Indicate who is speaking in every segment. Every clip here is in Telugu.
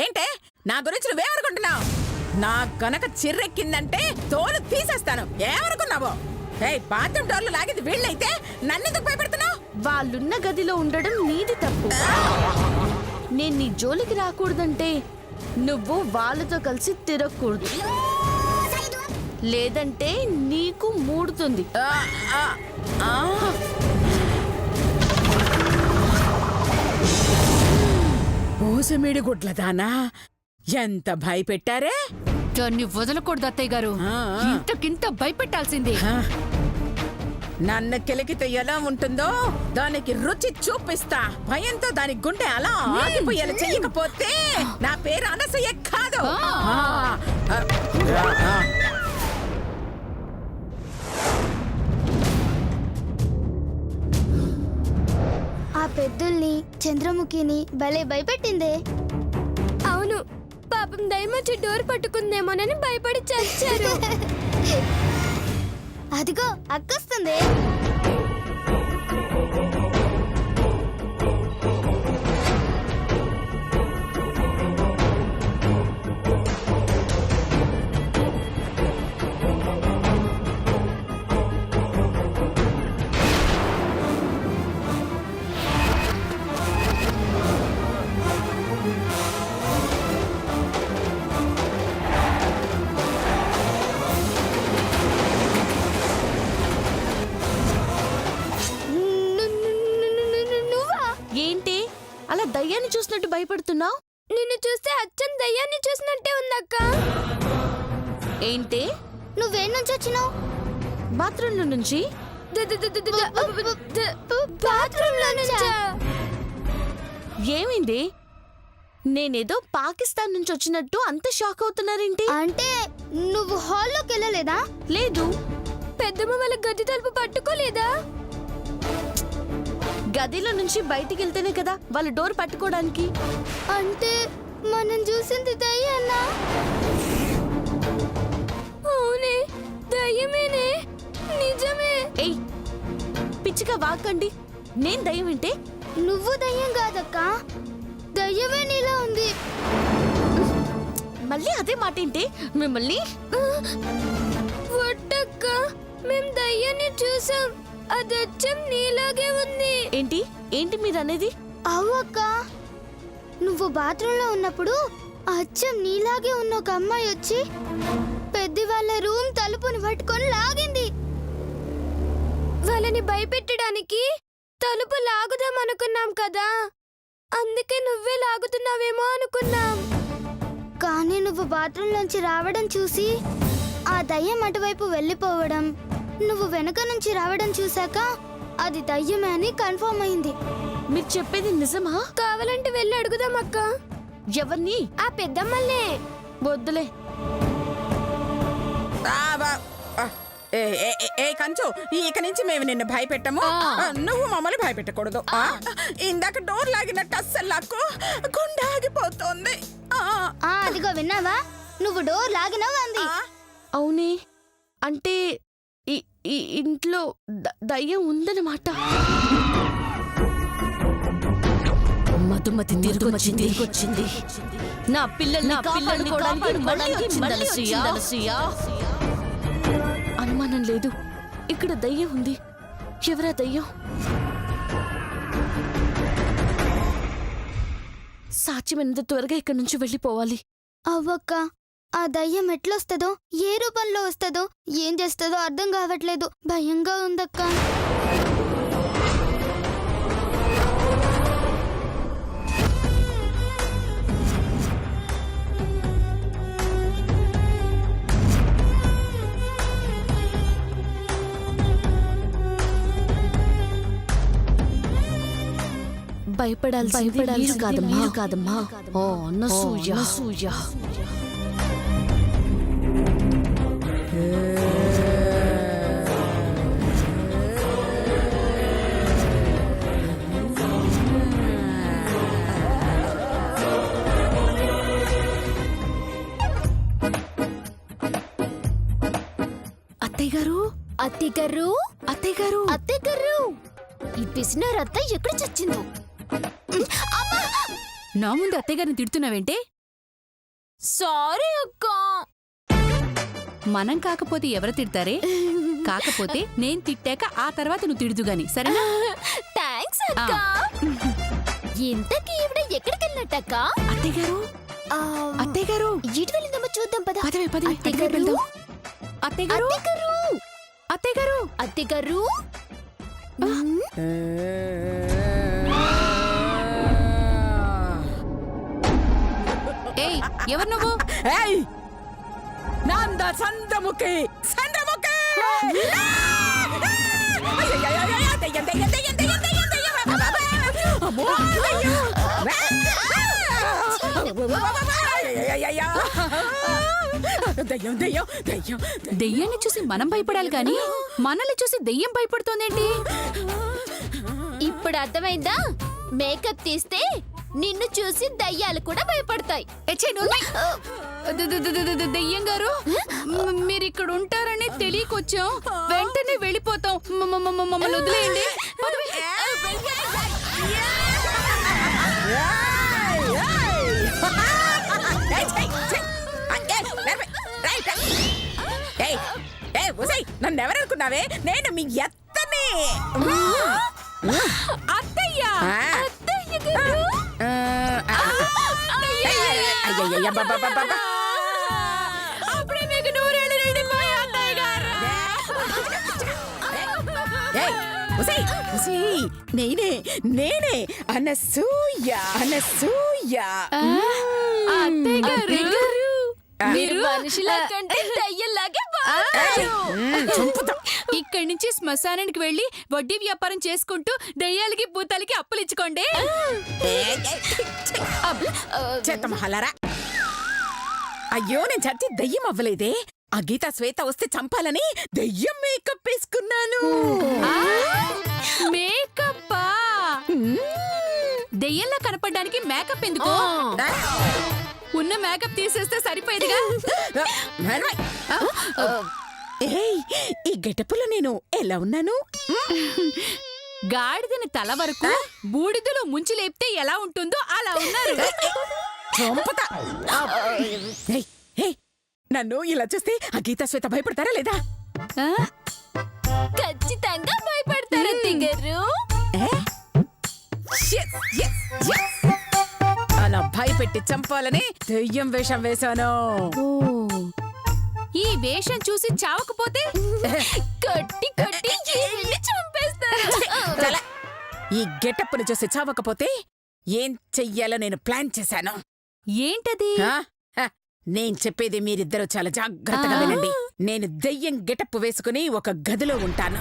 Speaker 1: ఏంటే నా గురించి నువ్వేమనుకుంటున్నావు? నా గనక చిర్రెక్కిందంటే తోలు తీసేస్తాను. ఏమనుకున్నావో? బాత్రూమ్ డోర్లు లాగింది వీళ్ళైతే నన్నెందుకు భయపెడుతున్నావు?
Speaker 2: వాళ్ళున్న గదిలో ఉండడం నీది తప్పు. నేను నీ జోలికి రాకూడదంటే నువ్వు వాళ్ళతో కలిసి తిరగకూడదు, లేదంటే నీకు మూడుతుంది.
Speaker 1: పూసమిడి గుడ్ల దానా, ఎంత భయపెట్టారే!
Speaker 3: దాన్ని వదలకూడదు అత్తయ్య గారు, ఇంతకింత భయపెట్టాల్సిందే.
Speaker 1: నన్ను కెలికితే ఎలా ఉంటుందో దానికి రుచి చూపిస్తా. భయంతో దాని గుండె అలా ఆగిపోయేలా చెయ్యకపోతే నా పేరు అనసూయ కాదు.
Speaker 4: ఆ పెద్దల్ని చంద్రముఖిని భలే భయపెట్టిందే.
Speaker 5: అవును, పాపం దయమొచ్చి డోర్ పట్టుకుందేమోనని భయపడి చచ్చారు.
Speaker 4: అదిగో అక్కొస్తుంది.
Speaker 2: ఏంటి అలా దయ్యాన్ని చూసినట్టు భయపడుతున్నావు?
Speaker 5: నిన్ను చూస్తే అచ్చం దయ్యాన్ని చూసినట్టే ఉందక్క.
Speaker 2: ఏంటి?
Speaker 4: నువ్వేం నుంచి వచ్చినావు?
Speaker 2: బాత్రూమ్ నుంచి.
Speaker 5: బాత్రూమ్ లో నుంచా?
Speaker 2: ఏమైంది? నేనేదో పాకిస్తాన్ నుంచి వచ్చినట్టు అంత షాక్ అవుతున్నారేంటి?
Speaker 4: అంటే నువ్వు హాల్లోకి వెళ్ళలేదా?
Speaker 2: లేదు.
Speaker 5: పెద్దమ్మ వాళ్ళ గది తలుపు పట్టుకోలేదా?
Speaker 2: గదిలో నుంచి బయటికి వెళ్తేనే కదా వాళ్ళు డోర్ పట్టుకోవడానికి.
Speaker 4: అంటే మనం చూసింది దయ్యాన్నా?
Speaker 5: అవునే, దయ్యమేనే, నిజమే.
Speaker 2: ఏయ్, పిచ్చిగా వాకండి. నేను దయ్యం వింటే?
Speaker 4: నువ్వు దయ్యం కాదక్క, దయ్యమే నీలా ఉంది.
Speaker 2: మళ్ళీ అదే మాట ఏంటి? మిమ్మల్ని
Speaker 5: వద్దక్క, మేం దయ్యాన్ని చూసాం, అదచ్చం నీలాగే ఉంది.
Speaker 2: ఏంటి ఏంటి మీరు అనేది?
Speaker 4: అవ్వక్క, నువ్వు బాత్రూంలో ఉన్నప్పుడు అచ్చం నీలాగే ఉన్న ఒక అమ్మాయి వచ్చి పెద్ద వాళ్ళ రూమ్ తలుపుని పట్టుకొని లాగింది.
Speaker 5: వాళ్ళని భయపెట్టడానికి తలుపు లాగుదాం అనుకున్నాం కదా, అందుకే నువ్వే లాగుతున్నావేమో అనుకున్నాం.
Speaker 4: కానీ నువ్వు బాత్రూంలోంచి రావడం చూసి ఆ దయ్యం అటువైపు వెళ్ళిపోవడం, నువ్వు వెనక నుంచి రావడం చూశాక అది దయ్యమే అని కన్ఫర్మ్ అయింది.
Speaker 2: మీరు చెప్పేది నిజమా?
Speaker 5: కావాలంటే వెళ్ళి అడుగుదాం అక్క.
Speaker 2: ఎవరిని?
Speaker 5: ఆ పెద్దమ్మల్నే.
Speaker 2: వద్దులే.
Speaker 1: కంచు, ఇక నుంచి మేము నిన్ను భయపెట్టము, నువ్వు మమ్మల్ని భయపెట్టకూడదు. ఇందాక డోర్ లాగినట్టు అస్సలు నాకు గుండె ఆగిపోతుంది.
Speaker 4: అదిగో విన్నావా, నువ్వు డోర్ లాగినావు అంది.
Speaker 2: అవునే, అంటే ఈ ఇంట్లో దయ్యం ఉందన్నమాట. మధుమతి తిరిగొచ్చింది. నా పిల్లల్ని కాపాడుకోవడానికి అనుమానం లేదు, ఇక్కడ దయ్యం ఉంది. ఎవరా దయ్యం? సాధ్యమైనంత త్వరగా ఇక్కడి నుంచి వెళ్ళిపోవాలి.
Speaker 4: అవ్వక్క, ఆ దయ్యం ఎట్లొస్తుందో, ఏ రూపంలో వస్తుందో, ఏం చేస్తుందో అర్థం కావట్లేదు. భయంగా ఉందక్క.
Speaker 2: భయపడాల్సింది కాదమ్మా. ఓ అనసూయ.
Speaker 5: అత్తయ్య గారు, ఈ పిసినారు అత్త ఎక్కడ చచ్చిందో?
Speaker 3: నా ముందు అత్తయ్య గారిని తిడుతున్నావేంటే?
Speaker 5: సారీ అక్క.
Speaker 3: మనం కాకపోతే ఎవరు తిడతారే? కాకపోతే నేను తిట్టాక ఆ తర్వాత నువ్వు తిడుదు గాని, సరేనా?
Speaker 5: థ్యాంక్స్ అక్క. ఇంతకీ ఈవిడ ఎక్కడికి వెళ్ళినట్టక్క?
Speaker 3: అత్తయ్య గారు, అత్తయ్య గారు,
Speaker 5: ఇటు వెళ్ళిందమ్మా, చూద్దాం పద.
Speaker 3: పదవే పదవే,
Speaker 5: అత్తయ్య
Speaker 3: అటువైపు
Speaker 5: గారు,
Speaker 3: వెళ్దాం. అత్తయ్య గారు, అత్తయ్య గారు,
Speaker 5: అత్తయ్య గారు.
Speaker 3: ఏయ్ ఎవరు నువ్వు?
Speaker 1: ఏయ్ నంద సంద్రముఖి సంద్రముఖి
Speaker 3: దెయ్యాన్ని చూసి మనం భయపడాలి కానీ మనల్ని చూసి దెయ్యం భయపడుతోందేంటి?
Speaker 5: ఇప్పుడు అర్థమైందా? మేకప్ తీస్తే నిన్ను చూసి దయ్యాలు కూడా భయపడతాయి.
Speaker 3: దెయ్యం గారు, మీరు ఇక్కడ ఉంటారని తెలియకొచ్చాం, వెంటనే వెళ్ళిపోతాం. మమ్మల్ని వదిలేయండి.
Speaker 1: నన్ను ఎవరనుకున్నావే? నేను మీ ఎత్తని
Speaker 3: అత్తయ్య,
Speaker 5: అత్తయ్య గారు.
Speaker 3: అప్పుడే మీకు నూరేళ్ళు నిండిపోయి అత్తయ్య గారు.
Speaker 1: నేనే నేనే అనసూయ అనసూయ.
Speaker 3: అత్తయ్య గారు,
Speaker 5: మీరు మనుషుల కంటే దయ్యంలాగే బాగున్నారు.
Speaker 3: ఇక్కడి నుంచి శ్మశానానికి వెళ్ళి వడ్డీ వ్యాపారం చేసుకుంటూ దెయ్యాలకి భూతాలకి అప్పులిచ్చుకోండి.
Speaker 1: చెత్త మహాలారా. అయ్యో, నేను చచ్చి దయ్యం అవ్వలేదే. ఆ గీత శ్వేత వస్తే చంపాలని దయ్యం మేకప్ వేసుకున్నాను.
Speaker 3: మేకప్పా? దెయ్యంలా కనపడడానికి మేకప్ ఎందుకు? ఉన్న మేకప్ తీసేస్తే సరిపోయేదిగా.
Speaker 1: ఏయ్, ఈ గెటపులో నేను ఎలా ఉన్నాను?
Speaker 3: గాడిదని తల వరకు బూడిదలో ముంచి లేపితే ఎలా ఉంటుందో అలా ఉన్నారు.
Speaker 1: చంపుతా. ఏయ్, ఏయ్, నన్ను ఇలా చూస్తే ఆ గీత శ్వేత భయపడతారా లేదా?
Speaker 3: ఆ?
Speaker 5: ఖచ్చితంగా భయపడతారు అత్తయ్య గారు.
Speaker 1: Yes, yes, yes. అలా భయపెట్టి చంపాలని దెయ్యం వేషం వేశాను.
Speaker 3: ఈ వేషం చూసి చావకపోతే
Speaker 5: కొట్టి కొట్టి ఈవిడ్ని చంపేస్తారు.
Speaker 1: చాలా. ఈ గెటప్ను చూసి చావకపోతే ఏం చెయ్యాలో నేను ప్లాన్ చేశాను.
Speaker 3: ఏంటది?
Speaker 1: నేను చెప్పేది మీరిద్దరూ చాలా జాగ్రత్తగా వినండి. నేను దెయ్యం గెటప్ వేసుకుని ఒక గదిలో ఉంటాను.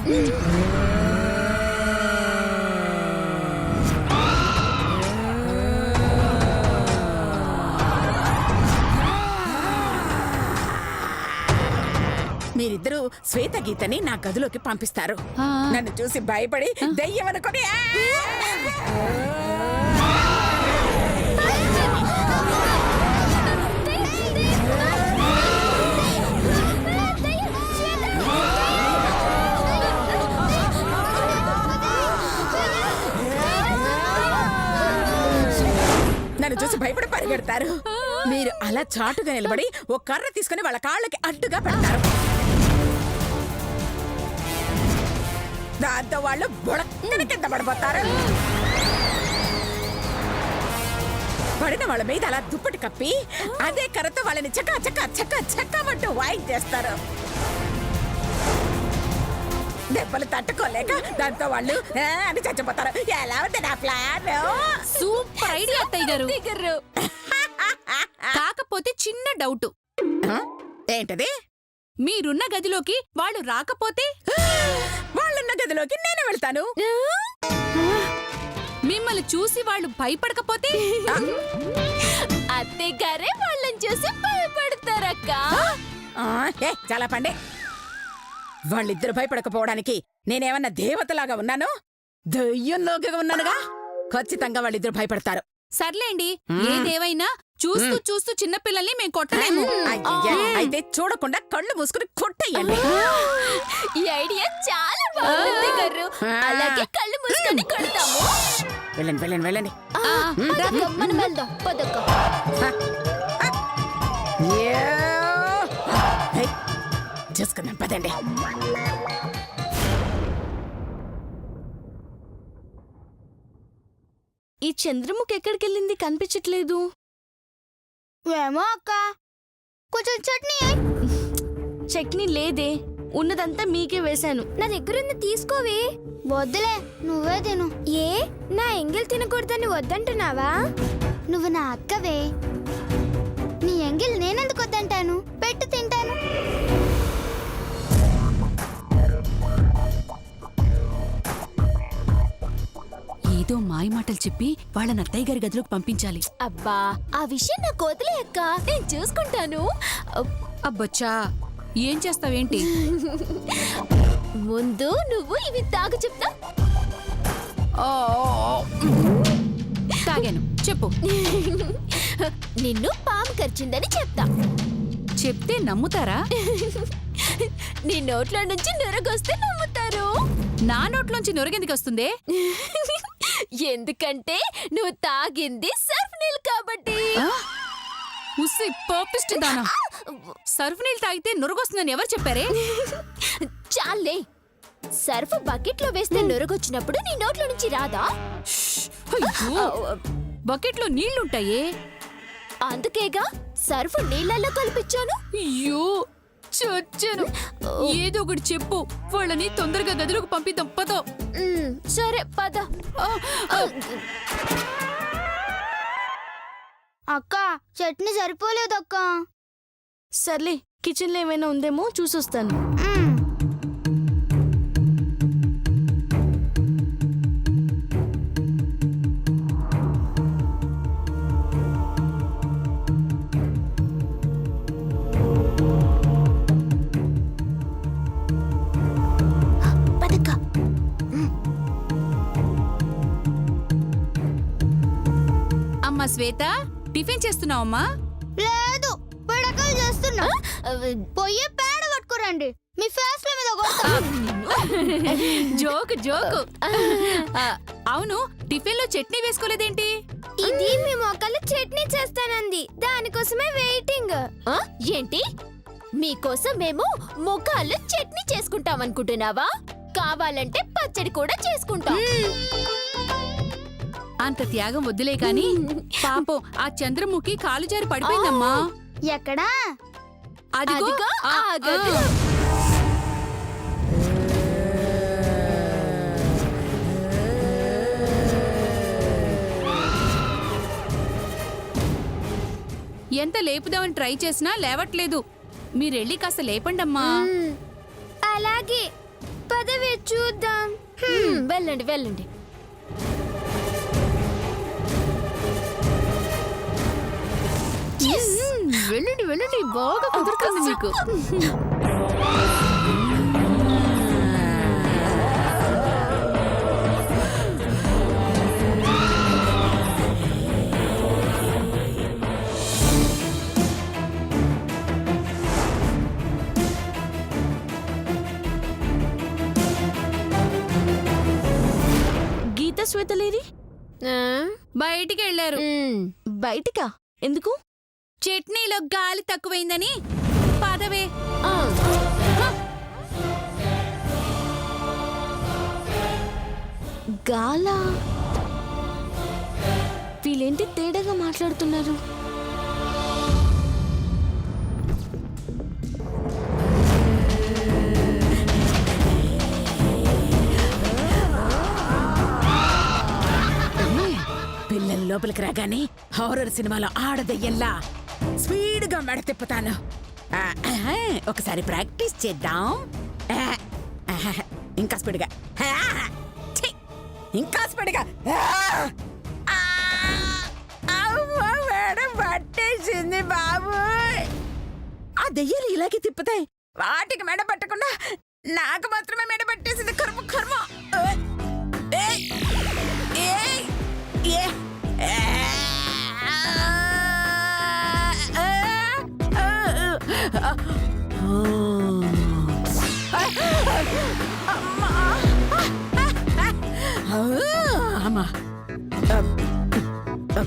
Speaker 1: మీరిద్దరూ శ్వేత గీతని నా గదిలోకి పంపిస్తారు. నన్ను చూసి భయపడి దెయ్యం అనుకుని నన్ను చూసి భయపడి పరిగెడతారు. మీరు అలా చాటుగా నిలబడి ఒక కర్ర తీసుకుని వాళ్ళ కాళ్ళకి అడ్డుగా పెడతారు. దాంతో వాళ్ళు బుడక్కన కింద పడిపోతారు. పడిన వాళ్ళ మీద అలా దుప్పటి కప్పి అదే కర్రతో వాళ్ళని చక్క చక్క చక్క చక్కమంటూ వాయించేస్తారు. దెబ్బలు తట్టుకోలేక దాంతో వాళ్ళు అని చచ్చిపోతారు. ఎలా ఉంది నా ప్లాన్?
Speaker 3: సూపర్ ఐడియా అత్తయ్య గారు. కాకపోతే చిన్న డౌట్.
Speaker 1: ఏంటది?
Speaker 3: మీరున్న గదిలోకి వాళ్ళు రాకపోతే?
Speaker 1: వాళ్ళున్న గదిలోకి నేను వెళ్తాను.
Speaker 3: మిమ్మల్ని చూసి వాళ్ళు భయపడకపోతే?
Speaker 5: అత్తయ్య గారే వాళ్ళని చూసి భయపడతారక్క.
Speaker 1: చాలా పండే. వాళ్ళిద్దరు భయపడకపోవడానికి నేనేమన్నా దేవతలాగా ఉన్నాను? దయ్యంలోకి ఉన్నానుగా. ఖచ్చితంగా వాళ్ళిద్దరు భయపడతారు.
Speaker 3: సర్లేండి, ఏదేవైనా చూస్తూ చూస్తూ చిన్నపిల్లల్ని మేము కొట్టలేము.
Speaker 1: అయితే చూడకుండా కళ్ళు మూసుకుని కొట్టేయండి.
Speaker 5: ఈ ఐడియా చాలా బాగుంది గారు. అలాగే కళ్ళు మూసుకొని కొడతాము.
Speaker 1: వెళ్ళండి వెళ్ళండి వెళ్ళండి.
Speaker 5: మనం వెళ్దాం పదక్క.
Speaker 1: చూసుకుందాం పదండి.
Speaker 2: ఈ చంద్రముఖి ఎక్కడికెళ్ళింది కనిపించట్లేదు.
Speaker 4: ఏమో అక్క, కొంచెం చట్నీ
Speaker 2: చట్నీ లేదే, ఉన్నదంతా మీకే వేశాను.
Speaker 5: నా దగ్గరుంది తీసుకోవే.
Speaker 4: వద్దులే, నువ్వే తిను.
Speaker 5: ఏ నా ఎంగిల్ తినకూడదని వద్దంటున్నావా?
Speaker 4: నువ్వు నా అక్కవే, నీ ఎంగిల్ నేనెందుకు వద్దంటాను? పెట్టు, తింటాను.
Speaker 3: ఏదో మాయ మాటలు చెప్పి వాళ్ళ అత్తయ్య గారి గదిలోకి పంపించాలి.
Speaker 5: అబ్బా ఆ విషయం నాకు వదిలే అక్క, నేను చూసుకుంటాను.
Speaker 3: అబ్బచ్చా, ఏం చేస్తావేంటి?
Speaker 5: ముందు నువ్వు ఇవి తాగు చెప్తా.
Speaker 3: తాగాను, చెప్పు.
Speaker 5: నిన్ను పాము కరిచిందని చెప్తా.
Speaker 3: చెప్తే నమ్ముతారా?
Speaker 5: నీ నోట్లో నుంచి నురగొస్తే నమ్ముతారు.
Speaker 3: నా నోట్లోంచి నొరగెందుకు వస్తుందే?
Speaker 5: ఎందుకంటే నువ్వు తాగింది సర్ఫ్ నీళ్ళు కాబట్టి.
Speaker 3: ఉస్సి పాపిస్ట్ దానా, సర్ఫ్ నీళ్ళు తాగితే నొరగొస్తుందని ఎవరు చెప్పారే?
Speaker 5: చాలే, సర్ఫ్ బకెట్ లో వేస్తే నురగొచ్చినప్పుడు నీ నోట్లో నుంచి రాదా?
Speaker 3: బకెట్లో నీళ్లుంటాయే.
Speaker 5: అందుకేగా సర్ఫ్ నీళ్ళల్లో కల్పించాను.
Speaker 3: అయ్యో చచ్చాను. ఏదో ఒకటి చెప్పు, వాళ్ళని తొందరగా గదిలోకి పంపిద్దాం. పదో.
Speaker 5: సరే పద.
Speaker 4: అక్క, చట్నీ సరిపోలేదక్క.
Speaker 2: సర్లే, కిచెన్లో ఏమైనా ఉందేమో చూసొస్తాను.
Speaker 3: అమ్మా శ్వేత, టిఫిన్ చేస్తున్నావమ్మా?
Speaker 4: లేదు, పిడకలు చేస్తున్నా. పొయ్యి పేడ పట్టుకోరండి, మీ ఫేస్ లో మీద కొడతా.
Speaker 3: Joke joke. అవును, టిఫిన్ లో చట్నీ వేసుకోలేదేంటి?
Speaker 5: ఇది మీ మొక్కలు చట్నీ చేస్తానంది, దానికోసమే వెయిటింగ్. ఏంటి, మీకోసం మేము మొక్కలు చట్నీ చేసుకుంటాం అనుకుంటున్నావా? కావాలంటే పచ్చడి కూడా చేసుకుంటాం.
Speaker 3: అంత త్యాగం వద్దులే కాని, పాపం ఆ చంద్రముఖి కాలు జారి పడిపోయిందమ్మా.
Speaker 4: ఎక్కడా?
Speaker 3: అదిగో
Speaker 5: ఆ గదిలో.
Speaker 3: ఎంత లేపుదామని ట్రై చేసినా లేవట్లేదు. మీరెళ్ళి కాస్త లేపండమ్మా.
Speaker 5: అలాగే పదవి చూద్దాం. వెళ్ళండి వెళ్ళండి.
Speaker 3: వెళ్ళండి వెళ్ళండి, బాగా కుదురుతుంది మీకు.
Speaker 2: గీత శ్వేతలేరి
Speaker 3: బయటికి వెళ్ళారు.
Speaker 2: బయటికా? ఎందుకు?
Speaker 3: చట్నీలో గాలి తక్కువైందని. పదవే.
Speaker 2: గాలా? వీళ్ళేంటి తేడాగా మాట్లాడుతున్నారు?
Speaker 1: పిల్లల లోపలికి రాగానే హారర్ సినిమాలో ఆడదయ్యల్లా స్పీడ్గా మెడ తిప్పుతాను. ఒకసారి ప్రాక్టీస్ చేద్దాం. ఇంకా స్పీడ్గా, ఇంకా స్పీడ్గా. మేడం పట్టేసింది బాబు. ఆ దెయ్యాలు ఇలాగే తిప్పుతాయి, వాటికి మెడ పట్టకుండా నాకు మాత్రమే మెడ పట్టేసింది. కర్మ కర్మ.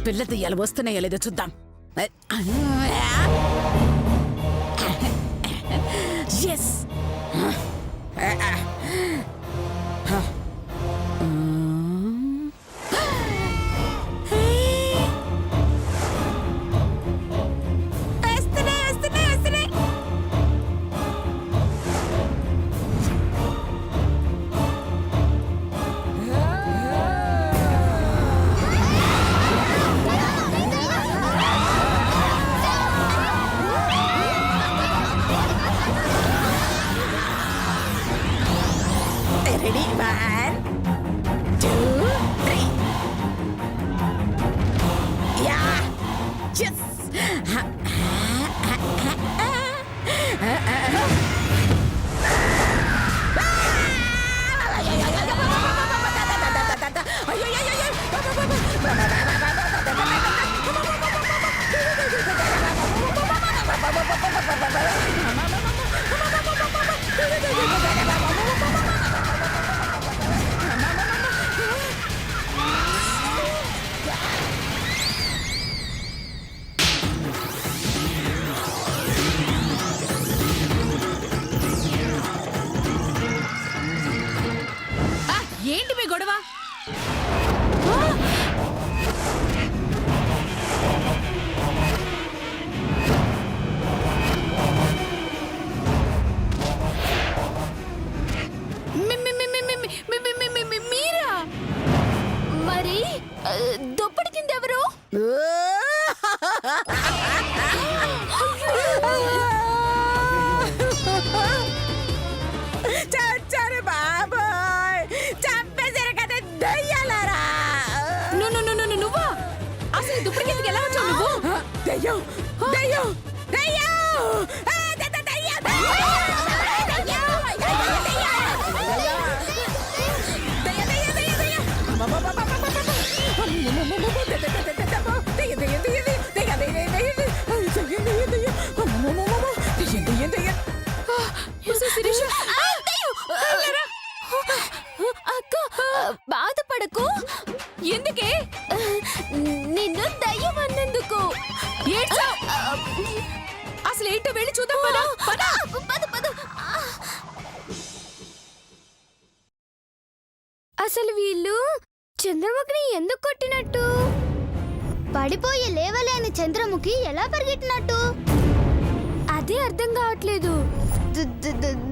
Speaker 1: పిల్ల దెయ్యాలు వస్తున్నాయో లేదో చూద్దాం. ఎస్ రెడీ 1 2 3 యా ఎస్
Speaker 3: ఏంటి మీ గొడవ? మీరా?
Speaker 5: మరి దుప్పటి కింద ఎవరు?
Speaker 1: చచ్చారు బాబాయ్, చంపేశారు కదా దయ్యాలారా.
Speaker 3: నువ్వా? అసలు దుప్పటి కిందకి ఎలా వచ్చావు నువ్వు?
Speaker 1: దయ్యం దయ్యం దయ్యం
Speaker 3: శిరీష,
Speaker 5: అక్క బాధపడకు.
Speaker 3: ఎందుకే
Speaker 5: నిన్ను దయ్యం అన్నందుకు.
Speaker 3: ఏడ్చావ్? అసలు ఏంటో వెళ్ళి చూద్దాం పద.
Speaker 5: పద పద. అసలు వీళ్ళు చంద్రముఖిని ఎందుకు కొట్టినట్టు?
Speaker 4: పడిపోయి లేవలేని చంద్రముఖి ఎలా పరిగెట్టినట్టు?
Speaker 5: అదే అర్థం కావట్లేదు.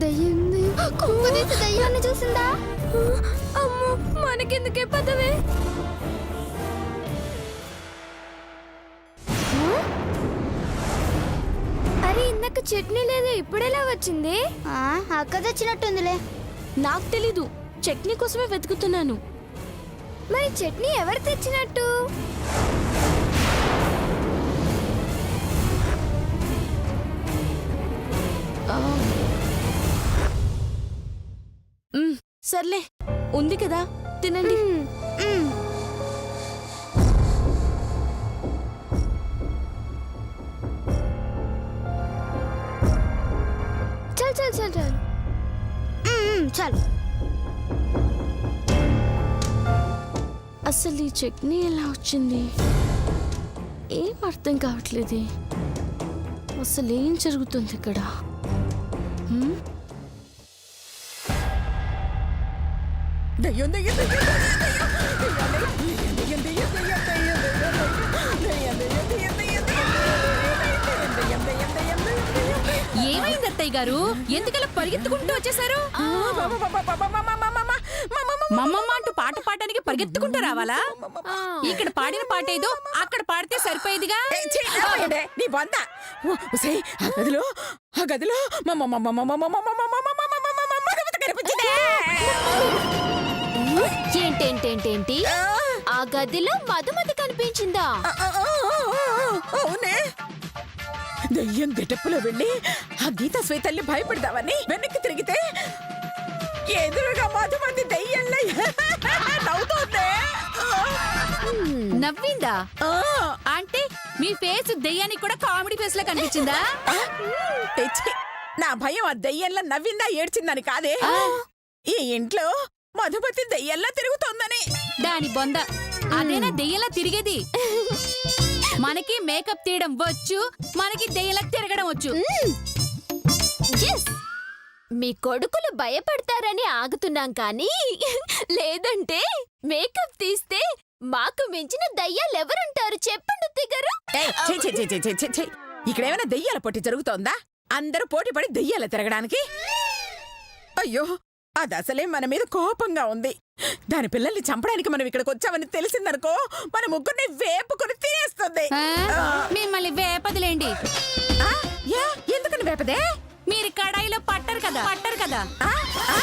Speaker 4: దయ్యాన్ని చూసిందా?
Speaker 5: అమ్మో, మనకెందుకే పదవే. అరే ఇందాక చట్నీ లేదు, ఇప్పుడెలా వచ్చింది?
Speaker 4: అక్క తెచ్చినట్టుందిలే.
Speaker 2: నాకు తెలీదు, చట్నీ కోసమే వెతుకుతున్నాను.
Speaker 5: మరి చట్నీ ఎవరు తెచ్చినట్టు?
Speaker 2: సర్లే, ఉంది కదా, తినండి.
Speaker 5: చల్ చల్ చల్ చల్.
Speaker 4: చాలు.
Speaker 2: అసలు ఈ చట్నీ ఎలా వచ్చింది? ఏం అర్థం కావట్లేదు. అసలు ఏం జరుగుతుంది ఇక్కడ?
Speaker 1: దయ్యం దయ్యం
Speaker 3: ఏమైంది అత్తయ్య గారు? ఎందుకలా పరిగెత్తుకుంటూ వచ్చేసారు? మమ్మమ్మ అంటూ పాట పాడడానికి పరిగెత్తుకుంటూ రావాలా? ఇక్కడ పాడిన పాట ఏదో అక్కడ పాడితే సరిపోయేదిగా.
Speaker 1: నీ బొంద. ఆ గదిలో
Speaker 5: ఏంటేంటేంటేంటి? ఆ గదిలో మధుమతి కనిపించిందా?
Speaker 1: అవునే. దయ్యం గెటప్పులో వెళ్ళి ఆ గీతా శ్వేతల్ని భయపెడదామని వెనక్కి తిరిగితే ఎదురుగా మధుమతి దయ్యంలో నవ్వుతోంది.
Speaker 3: నవ్విందా? అంటే మీ ఫేస్ దెయ్యానికి కూడా కామెడీ ఫేస్ లా కనిపించిందా?
Speaker 1: ఛీ, నా భయం ఆ దయ్యంలో నవ్విందా ఏడ్చిందని కాదే, ఈ ఇంట్లో మధుమతి దయ్యంలా తిరుగుతోందని.
Speaker 3: దాని బొంద, అదేనా దెయ్యంలా తిరిగేది? మనకి మేకప్ తీయడం వచ్చు, మనకి దెయ్యంలా తిరగడం వచ్చు.
Speaker 5: ఎస్ మీ కొడుకులు భయపడతారని ఆగుతున్నాం కానీ లేదంటే మేకప్ తీస్తే మాకు మించిన దయ్యాలెవరుంటారు చెప్పండి తిగరు.
Speaker 1: ఏయ్, ఛీ, ఛీ, ఛీ, ఛీ, ఛీ, ఛీ, ఛీ. ఇక్కడేమైనా దెయ్యాల పొట్టి జరుగుతోందా? అందరూ పోటీ పడి దెయ్యాల తిరగడానికి? అయ్యో, అది అసలే మన మీద కోపంగా ఉంది. దాని పిల్లల్ని చంపడానికి మనం ఇక్కడికి వచ్చామని తెలిసిందనుకో, మన ముగ్గురిని వేపుకొని తినేస్తుంది.
Speaker 3: ఆ? మిమ్మల్ని వేపదిలేండి.
Speaker 1: ఆ, యా, ఎందుకని వేపదే?
Speaker 3: మీరు కడాయిలో పట్టరు కదా.
Speaker 1: ఆ, ఆ,